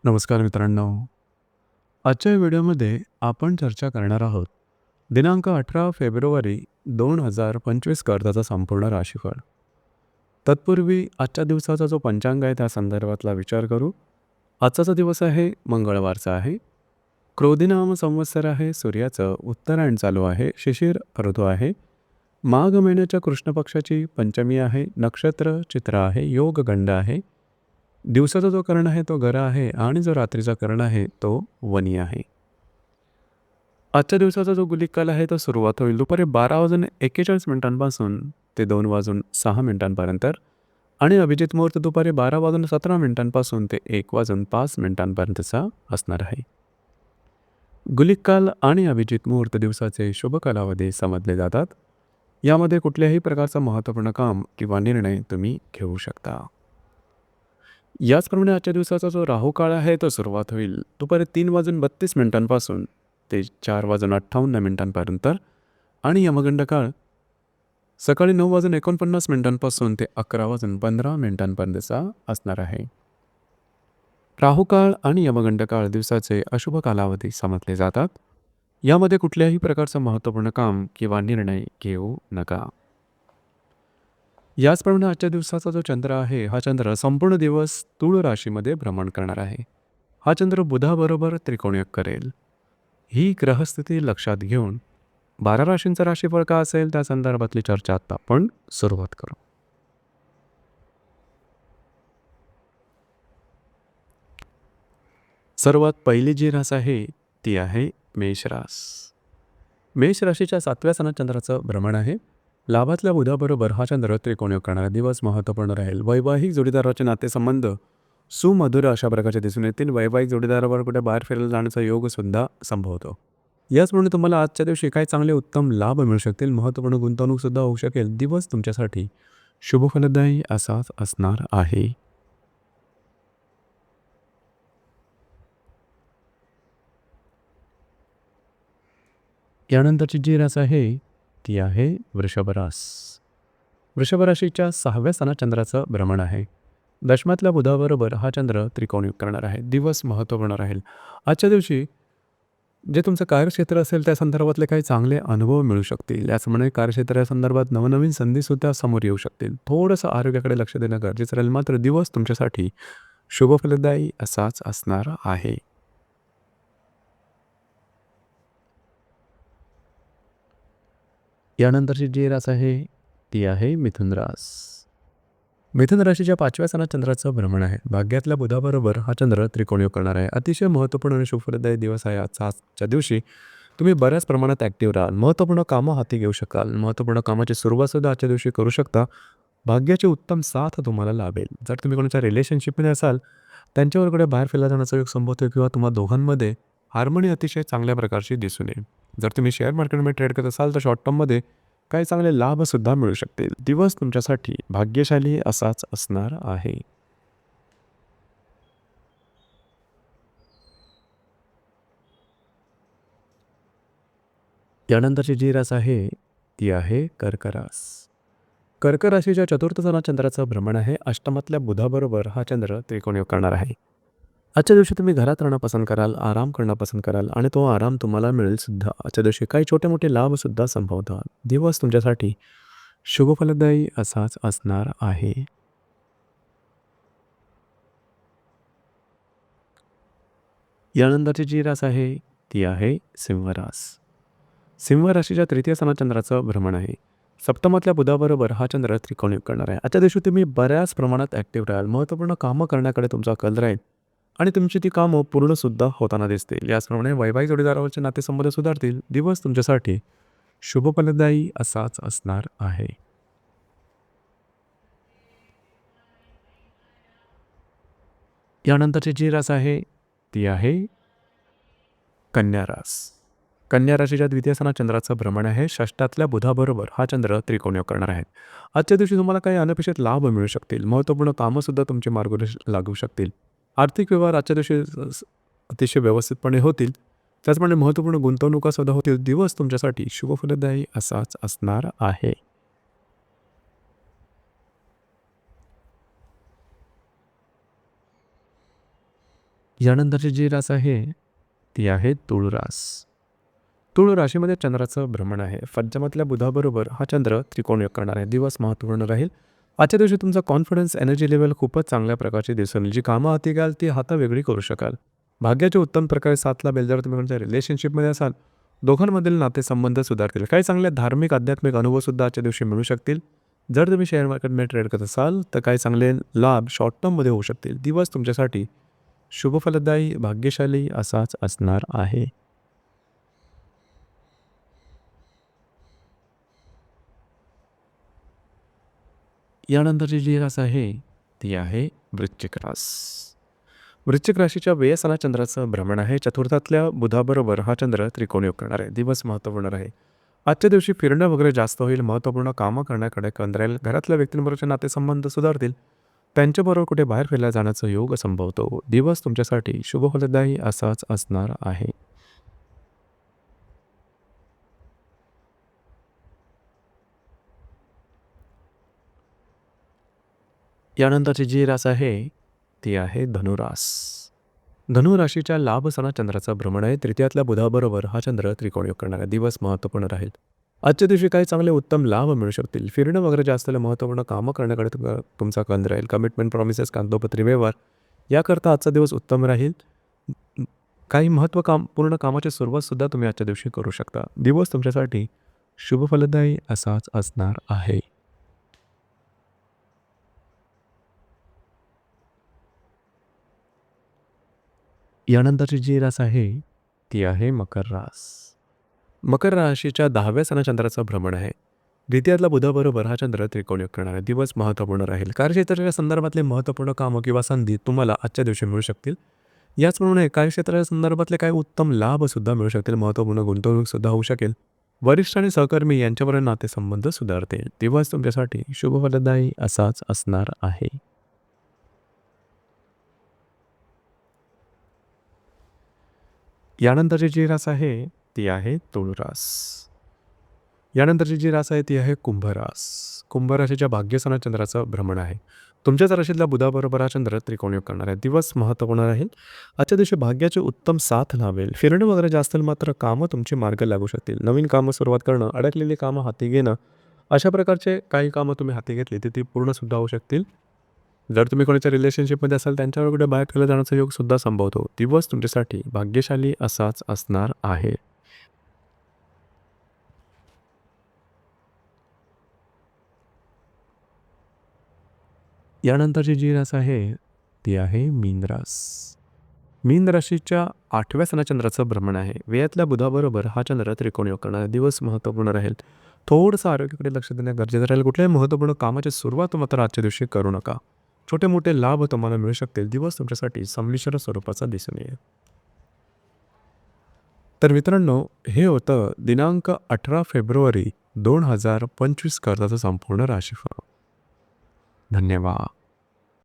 नमस्कार मित्रांनो. आजच्या व्हिडिओमध्ये आपण चर्चा करणार आहोत दिनांक 18 फेब्रुवारी 2025 करताचा संपूर्ण राशीफळ. तत्पूर्वी आजच्या दिवसाचा जो पंचांग आहे त्या संदर्भातला विचार करू. आजचा दिवस आहे मंगळवारचा आहे. क्रोधिनाम संवत्सर आहे. सूर्याचं उत्तरायण चालू आहे. शिशिर ऋतू आहे. माघ महिन्याच्या कृष्ण पक्षाची पंचमी आहे. नक्षत्र चित्र आहे. योग गंड आहे. दिवसाचा जो कर्ण आहे तो गरा आहे आणि जो रात्रीचा कर्ण आहे तो वनी आहे. आजच्या दिवसाचा जो गुलिक काल आहे तो सुरुवात होईल दुपारी 12:41 ते 2:06 आणि अभिजित मुहूर्त दुपारी 12:17 ते 1:05 असणार आहे. गुलिक काल आणि अभिजित मुहूर्त दिवसाचे शुभ कालावधी समजले जातात. यामध्ये कुठल्याही प्रकारचा महत्त्वपूर्ण काम किंवा निर्णय तुम्ही घेऊ शकता. याचप्रमाणे आजच्या दिवसाचा जो राहू काळ आहे तो सुरुवात होईल दुपारी 3:32 ते 4:58 आणि यमगंड काळ सकाळी 9:49 ते 11:15 असणार आहे. राहू काळ आणि यमगंड काळ दिवसाचे अशुभ कालावधी समजले जातात. यामध्ये कुठल्याही प्रकारचं महत्त्वपूर्ण काम किंवा निर्णय घेऊ नका. याचप्रमाणे आजच्या दिवसाचा जो चंद्र आहे हा चंद्र संपूर्ण दिवस तुळ राशीमध्ये भ्रमण करणार आहे. हा चंद्र बुधाबरोबर त्रिकोणयोग करेल. ही ग्रहस्थिती लक्षात घेऊन 12 राशींचा राशीफळ का असेल त्या संदर्भातली चर्चा आता आपण सुरुवात करू. सर्वात पहिली जी रास आहे ती आहे मेष रास. मेष राशीच्या 7व्या स्थानात चंद्राचं भ्रमण आहे. लाभातल्या बुधाबरोबर हा चंद्र त्रिकोणयोग करणारा दिवस महत्त्वपूर्ण राहील. वैवाहिक जोडीदाराचे नातेसंबंध सुमधुर अशा प्रकारचे दिसून येतील. वैवाहिक जोडीदारावर कुठे बाहेर फिरायला जाण्याचा योग सुद्धा संभवतो. याचप्रमाणे तुम्हाला आजच्या दिवशी काही चांगले उत्तम लाभ मिळू शकतील. महत्त्वपूर्ण गुंतवणूक सुद्धा होऊ शकेल. दिवस तुमच्यासाठी शुभफलदायी असाच असणार आहे. यानंतरची जी रास आहे ती आहे वृषभ रास. वृषभ राशीच्या 6व्या स्थानात चंद्राचं भ्रमण आहे. दशमातल्या बुधाबरोबर हा चंद्र त्रिकोणयोग करणार आहे. दिवस महत्त्वपूर्ण राहील. आजच्या दिवशी जे तुमचं कार्यक्षेत्र असेल त्या संदर्भातले काही चांगले अनुभव मिळू शकतील. याचप्रमाणे कार्यक्षेत्रासंदर्भात नवनवीन संधीसुद्धा समोर येऊ शकतील. थोडंसं आरोग्याकडे लक्ष देणं गरजेचं राहील. मात्र दिवस तुमच्यासाठी शुभफलदायी असाच असणार आहे. यानंतरची जी रास आहे ती आहे मिथुन रास. मिथुन राशीच्या 5व्या स्थानात चंद्राचं भ्रमण आहे. भाग्यातल्या बुधाबरोबर हा चंद्र त्रिकोणयोग करणार आहे. अतिशय महत्त्वपूर्ण आणि शुभफलदायी दिवस आहे आजच्या दिवशी. तुम्ही बऱ्याच प्रमाणात ॲक्टिव्ह राहाल. महत्त्वपूर्ण कामं हाती घेऊ शकाल. महत्त्वपूर्ण कामाची सुरुवातसुद्धा आजच्या दिवशी करू शकता. भाग्याची उत्तम साथ तुम्हाला लाभेल. जर तुम्ही कोणाच्या रिलेशनशिपमध्ये असाल त्यांच्यावर कुठे बाहेर फिरला जाण्याचा योग संभवतोय किंवा तुम्हा दोघांमध्ये हार्मोनी अतिशय चांगल्या प्रकारची दिसून येईल. जर तुम्ही शेअर मार्केटमध्ये ट्रेड करत असाल तर शॉर्ट टर्ममध्ये काही चांगले लाभसुद्धा मिळू शकतील. दिवस तुमच्यासाठी भाग्यशाली असाच असणार आहे. त्यानंतरची जी रास आहे ती आहे कर्क रास. कर्क राशीच्या 4थ्या स्थानात चंद्राचं भ्रमण आहे. अष्टमातल्या बुधाबरोबर हा चंद्र त्रिकोणयोग करणार आहे. आजच्या दिवशी तुम्ही घरात राहणं पसंत कराल, आराम करणं पसंत कराल आणि तो आराम तुम्हाला मिळेल सुद्धा. आजच्या दिवशी काही छोटे मोठे लाभसुद्धा संभवतात. दिवस तुमच्यासाठी शुभफलदायी असाच असणार आहे. यानंतरची जी रास आहे ती आहे सिंह रास. सिंह राशीच्या 3य स्थानात चंद्राचं भ्रमण आहे. सप्तमातल्या बुधाबरोबर हा चंद्र त्रिकोणयोग करणार आहे. आजच्या दिवशी तुम्ही बऱ्याच प्रमाणात ॲक्टिव्ह राहाल. महत्त्वपूर्ण कामं करण्याकडे तुमचा कल राहील आणि तुमची ती कामं पूर्णसुद्धा होताना दिसतील. याचप्रमाणे वैवाहिक जोडीदारावरचे नातेसंबंध सुधारतील. दिवस तुमच्यासाठी शुभफलदायी असाच असणार आहे. यानंतरची जी रास आहे ती आहे कन्या रास. कन्या राशीच्या 2य स्थानात चंद्राचं भ्रमण आहे. षष्ठातल्या बुधाबरोबर हा चंद्र त्रिकोणयोग करणार आहे. आजच्या दिवशी तुम्हाला काही अनपेक्षित लाभ मिळू शकतील. महत्त्वपूर्ण कामंसुद्धा तुमचे मार्गदर्शन लागू शकतील. आर्थिक व्यवहार आजच्या दिवशी अतिशय व्यवस्थितपणे होतील. त्याचप्रमाणे महत्त्वपूर्ण गुंतवणुकासुद्धा होतील. दिवस तुमच्यासाठी शुभफलदायी असाच असणार आहे. यानंतरची जी रास आहे ती आहे तूळ रास. तूळ राशीमध्ये चंद्राचं भ्रमण आहे. पंचमातल्या बुधाबरोबर हा चंद्र त्रिकोण योग करणार आहे. दिवस महत्त्वपूर्ण राहील. आजच्या दिवशी तुमचा कॉन्फिडन्स, एनर्जी लेव्हल खूपच चांगल्या प्रकारची दिसून येईल. जी कामं हाती घ्याल ती हातावेगळी करू शकाल. भाग्याचे उत्तम प्रकारे साथला लाभेल. जर तुम्ही कोणत्या रिलेशनशिपमध्ये असाल, दोघांमधील नातेसंबंध सुधारतील. काही चांगले धार्मिक, आध्यात्मिक अनुभवसुद्धा आजच्या दिवशी मिळू शकतील. जर तुम्ही शेअर मार्केटमध्ये ट्रेड करत असाल, तर काही चांगले लाभ शॉर्ट टर्ममध्ये होऊ शकतील. दिवस तुमच्यासाठी शुभफलदायी, भाग्यशाली असाच असणार आहे. यानंतरची जी रास आहे ती आहे वृश्चिक रास. वृश्चिक राशीच्या व्ययसना चंद्राचं भ्रमण आहे. चतुर्थातल्या बुधाबरोबर हा चंद्र त्रिकोण योग करणार आहे. दिवस महत्त्वपूर्ण आहे. आजच्या दिवशी फिरणं वगैरे जास्त होईल. महत्त्वपूर्ण कामं करण्याकडे कल राहील. घरातल्या व्यक्तींबरोबरचे नातेसंबंध सुधारतील. त्यांच्याबरोबर कुठे बाहेर फिरायला जाण्याचा योग संभवतो. दिवस तुमच्यासाठी शुभफलदायी असाच असणार आहे. यानंतरची जी रास आहे ती आहे धनुरास. धनुराशीच्या लाभ सणा चंद्राचा भ्रमण आहे. तृतीयातल्या बुधाबरोबर हा चंद्र त्रिकोण योग करणारा दिवस महत्त्वपूर्ण राहील. आजच्या दिवशी काही चांगले उत्तम लाभ मिळू शकतील. फिरणं वगैरे जास्त महत्त्वपूर्ण कामं करण्याकडे तुमचा कल राहील. कमिटमेंट, प्रॉमिसेस, कागदोपत्री व्यवहार याकरता आजचा दिवस उत्तम राहील. काही पूर्ण कामाची सुरुवातसुद्धा तुम्ही आजच्या दिवशी करू शकता. दिवस तुमच्यासाठी शुभफलदायी असाच असणार आहे. यानंतरची जी रास आहे ती आहे मकर रास. मकर राशीच्या 10व्या सणा चंद्राचं भ्रमण आहे. द्वितीयातला बुधाबरोबर हा चंद्र त्रिकोण योग करणार आहे. दिवस महत्त्वपूर्ण राहील. कार्यक्षेत्राच्या संदर्भातले महत्त्वपूर्ण कामं किंवा संधी तुम्हाला आजच्या दिवशी मिळू शकतील. याचप्रमाणे कार्यक्षेत्राच्या संदर्भातले काही उत्तम लाभसुद्धा मिळू शकतील. महत्त्वपूर्ण गुंतवणूकसुद्धा होऊ शकेल. वरिष्ठ आणि सहकर्मी यांच्याबरोबर नातेसंबंध सुधारतील. दिवस तुमच्यासाठी शुभफलदायी असाच असणार आहे. यानंतरची जी रास आहे ती आहे तूळ रास. यानंतरची जी रास आहे ती आहे कुंभरास. कुंभ राशीच्या भाग्यसना चंद्राचं भ्रमण आहे. तुमच्याच राशीतल्या बुधाबरोबर हा चंद्र त्रिकोण योग करणार आहे. दिवस महत्त्वपूर्ण राहील. आजच्या दिवशी भाग्याचे उत्तम साथ लाभेल. फिरणं वगैरे जास्त मात्र कामं तुमची मार्ग लागू शकतील. नवीन कामं सुरुवात करणं, अडकलेली कामं हाती घेणं, अशा प्रकारचे काही कामं तुम्ही हाती घेतली तर ती पूर्णसुद्धा होऊ शकतील. जर तुम्ही कोणाच्या रिलेशनशिपमध्ये असाल त्यांच्यावर कुठे बाहेर फिरला जाण्याचा योगसुद्धा संभवतो. दिवस तुमच्यासाठी भाग्यशाली असाच असणार आहे. यानंतरची जी रास आहे ती आहे मीन रास. मीन राशीच्या 8व्या सणा चंद्राचं भ्रमण आहे. व्ययातल्या बुधाबरोबर हा चंद्र त्रिकोण योग करणारा दिवस महत्त्वपूर्ण राहील. थोडंसं आरोग्याकडे लक्ष देणं गरजेचं राहील. कुठल्याही महत्त्वपूर्ण कामाची सुरुवात मात्र आजच्या दिवशी करू नका. छोटे मोठे लाभ तुम्हाला मिळू शकतील. दिवस तुमच्यासाठी संमिश्र स्वरूपाचा दिसून येईल. तर मित्रांनो, हे होतं दिनांक 18 फेब्रुवारी 2025 करताचं संपूर्ण राशीफळ. धन्यवाद.